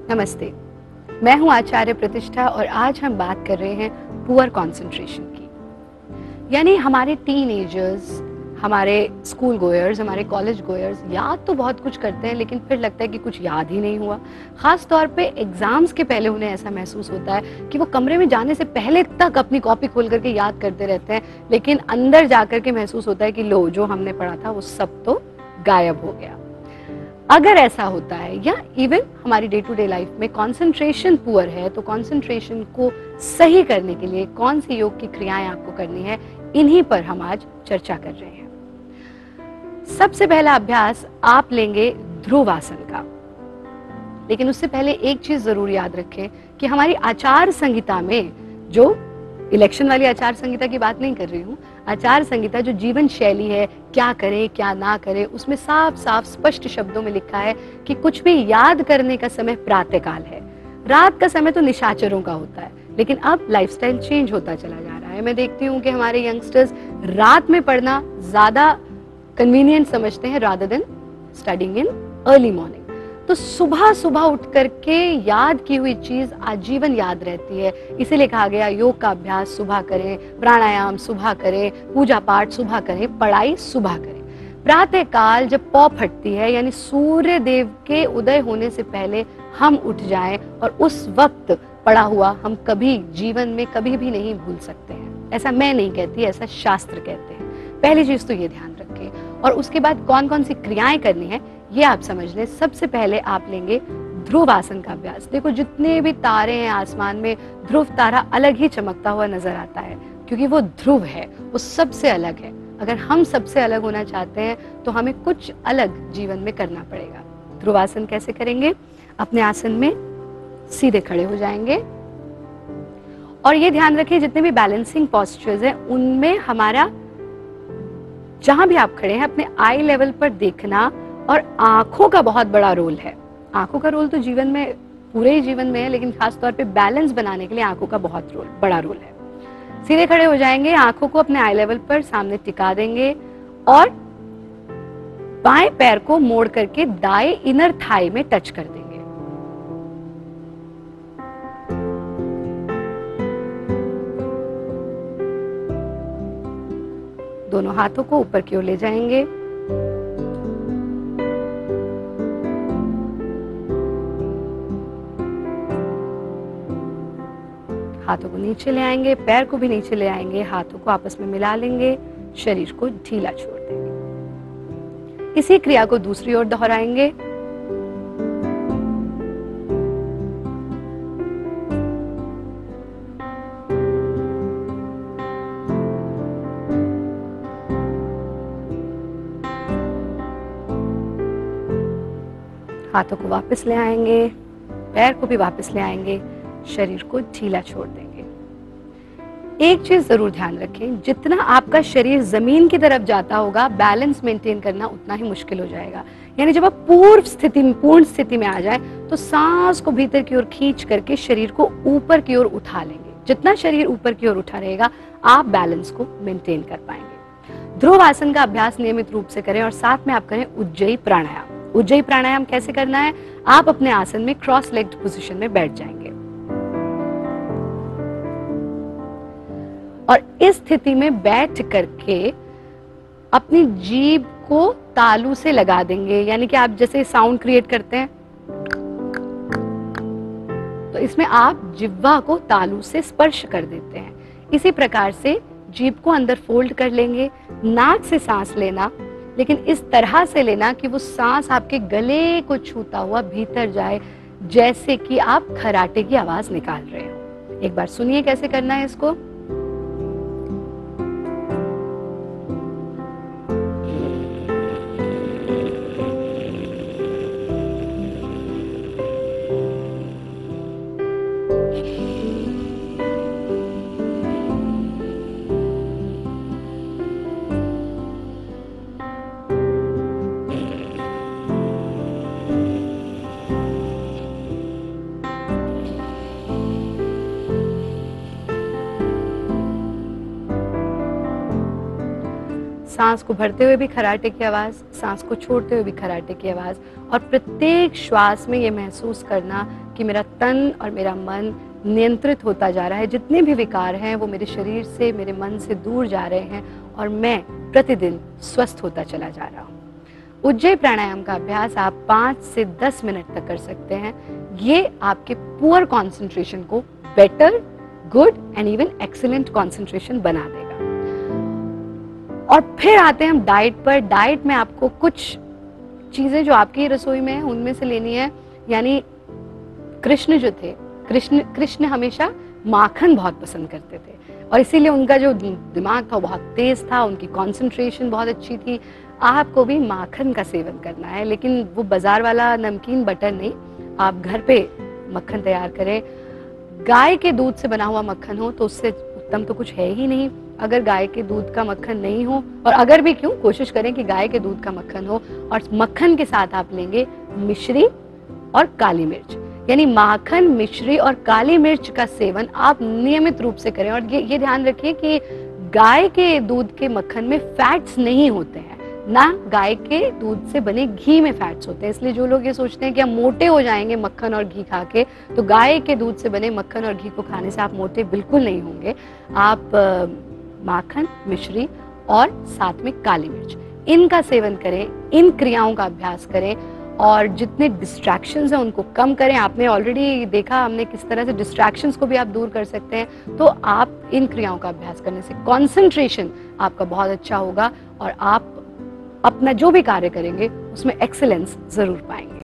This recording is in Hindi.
नमस्ते, मैं हूं आचार्य प्रतिष्ठा और आज हम बात कर रहे हैं पुअर कंसंट्रेशन की। यानी हमारे टीनेजर्स, हमारे स्कूल गोयर्स, हमारे कॉलेज गोयर्स याद तो बहुत कुछ करते हैं लेकिन फिर लगता है कि कुछ याद ही नहीं हुआ। खास तौर पे एग्जाम्स के पहले उन्हें ऐसा महसूस होता है कि वो कमरे में जाने से पहले तक अपनी कॉपी खोल करके याद करते रहते हैं, लेकिन अंदर जाकर के महसूस होता है कि लो, जो हमने पढ़ा था वो सब तो गायब हो गया। अगर ऐसा होता है या इवन हमारी डे टू डे लाइफ में कंसंट्रेशन पुअर है, तो कंसंट्रेशन को सही करने के लिए कौन सी योग की क्रियाएं आपको करनी है, इन्हीं पर हम आज चर्चा कर रहे हैं। सबसे पहला अभ्यास आप लेंगे ध्रुव आसन का। लेकिन उससे पहले एक चीज जरूर याद रखें कि हमारी आचार संहिता में, जो इलेक्शन वाली आचार संहिता की बात नहीं कर रही हूँ, आचार संहिता जो जीवन शैली है, क्या करें क्या ना करें, उसमें साफ साफ स्पष्ट शब्दों में लिखा है कि कुछ भी याद करने का समय प्रातःकाल है। रात का समय तो निशाचरों का होता है, लेकिन अब लाइफस्टाइल चेंज होता चला जा रहा है। मैं देखती हूँ कि हमारे यंगस्टर्स रात में पढ़ना ज्यादा कन्वीनियंट समझते हैं rather than studying in early morning. तो सुबह सुबह उठ करके याद की हुई चीज आजीवन याद रहती है। इसीलिए कहा गया योग का अभ्यास सुबह करें, प्राणायाम सुबह करें, पूजा पाठ सुबह करें, पढ़ाई सुबह करें। प्रातः काल जब पौ फटती है, यानी सूर्य देव के उदय होने से पहले हम उठ जाएं और उस वक्त पढ़ा हुआ हम कभी जीवन में कभी भी नहीं भूल सकते हैं। ऐसा मैं नहीं कहती, ऐसा शास्त्र कहते हैं। पहली चीज तो ये ध्यान रखें। और उसके बाद कौन कौन सी क्रियाएं करनी है ये आप समझ लें। सबसे पहले आप लेंगे ध्रुव आसन का अभ्यास। देखो, जितने भी तारे हैं आसमान में, ध्रुव तारा अलग ही चमकता हुआ नजर आता है, क्योंकि वो ध्रुव है, वो सबसे अलग है। अगर हम सबसे अलग होना चाहते हैं तो हमें कुछ अलग जीवन में करना पड़ेगा। ध्रुव आसन कैसे करेंगे? अपने आसन में सीधे खड़े हो जाएंगे और ये ध्यान रखिए जितने भी बैलेंसिंग पोस्चर्स हैं उनमें हमारा, जहां भी आप खड़े हैं, अपने आई लेवल पर देखना। और आंखों का बहुत बड़ा रोल है। आंखों का रोल तो जीवन में, पूरे ही जीवन में है, लेकिन खास तौर पे बैलेंस बनाने के लिए आंखों का बहुत बड़ा रोल है। सीधे खड़े हो जाएंगे, आंखों को अपने आई लेवल पर सामने टिका देंगे और बाएं पैर को मोड़ करके दाएं इनर थाई में टच कर देंगे। दोनों हाथों को ऊपर की ओर ले जाएंगे। हाथों को नीचे ले आएंगे, पैर को भी नीचे ले आएंगे, हाथों को आपस में मिला लेंगे, शरीर को ढीला छोड़ देंगे। इसी क्रिया को दूसरी ओर दोहराएंगे। हाथों को वापस ले आएंगे, पैर को भी वापस ले आएंगे, शरीर को ढीला छोड़ देंगे। एक चीज जरूर ध्यान रखें, जितना आपका शरीर जमीन की तरफ जाता होगा, बैलेंस मेंटेन करना उतना ही मुश्किल हो जाएगा। यानी जब आप पूर्ण स्थिति में आ जाए तो सांस को भीतर की ओर खींच करके शरीर को ऊपर की ओर उठा लेंगे। जितना शरीर ऊपर की ओर उठा रहेगा, आप बैलेंस को मेंटेन कर पाएंगे। ध्रुव आसन का अभ्यास नियमित रूप से करें और साथ में आप करें उज्जयी प्राणायाम। उज्जयी प्राणायाम कैसे करना है? आप अपने आसन में क्रॉस लेग्ड पोजीशन में बैठ जाएंगे और इस स्थिति में बैठ करके अपनी जीभ को तालू से लगा देंगे। यानी कि आप जैसे साउंड क्रिएट करते हैं, तो इसमें आप जिह्वा को तालू से स्पर्श कर देते हैं। इसी प्रकार से जीभ को अंदर फोल्ड कर लेंगे। नाक से सांस लेना, लेकिन इस तरह से लेना कि वो सांस आपके गले को छूता हुआ भीतर जाए, जैसे कि आप खराटे की आवाज निकाल रहे हो। एक बार सुनिए कैसे करना है इसको। सांस को भरते हुए भी खराटे की आवाज़, सांस को छोड़ते हुए भी खराटे की आवाज़, और प्रत्येक श्वास में ये महसूस करना कि मेरा तन और मेरा मन नियंत्रित होता जा रहा है, जितने भी विकार हैं वो मेरे शरीर से, मेरे मन से दूर जा रहे हैं और मैं प्रतिदिन स्वस्थ होता चला जा रहा हूँ। उज्जयी प्राणायाम का अभ्यास आप 5 से 10 मिनट तक कर सकते हैं। ये आपके पुअर कॉन्सेंट्रेशन को better, good and even excellent concentration बना देगा। और फिर आते हैं हम डाइट पर। डाइट में आपको कुछ चीजें जो आपकी रसोई में है उनमें से लेनी है। यानी कृष्ण जो थे, कृष्ण हमेशा माखन बहुत पसंद करते थे और इसीलिए उनका जो दिमाग था वो बहुत तेज था, उनकी कंसंट्रेशन बहुत अच्छी थी। आपको भी माखन का सेवन करना है, लेकिन वो बाजार वाला नमकीन बटर नहीं, आप घर पे मक्खन तैयार करें। गाय के दूध से बना हुआ मक्खन हो तो उससे उत्तम तो कुछ है ही नहीं। अगर गाय के दूध का मक्खन नहीं हो, और अगर भी क्यों, कोशिश करें कि गाय के दूध का मक्खन हो, और मक्खन के साथ आप लेंगे मिश्री और काली मिर्च। यानी माखन, मिश्री और काली मिर्च का सेवन आप नियमित रूप से करें। और ये ध्यान रखिए कि गाय के दूध के मक्खन में फैट्स नहीं होते हैं, ना गाय के दूध से बने घी में फैट्स होते हैं। इसलिए जो लोग ये सोचते हैं कि हम मोटे हो जाएंगे मक्खन और घी खा के, तो गाय के दूध से बने मक्खन और घी को खाने से आप मोटे बिल्कुल नहीं होंगे। आप माखन, मिश्री और साथ में काली मिर्च, इनका सेवन करें, इन क्रियाओं का अभ्यास करें और जितने डिस्ट्रैक्शंस हैं उनको कम करें। आपने ऑलरेडी देखा हमने किस तरह से डिस्ट्रैक्शंस को भी आप दूर कर सकते हैं। तो आप इन क्रियाओं का अभ्यास करने से कंसंट्रेशन आपका बहुत अच्छा होगा और आप अपना जो भी कार्य करेंगे उसमें एक्सीलेंस जरूर पाएंगे।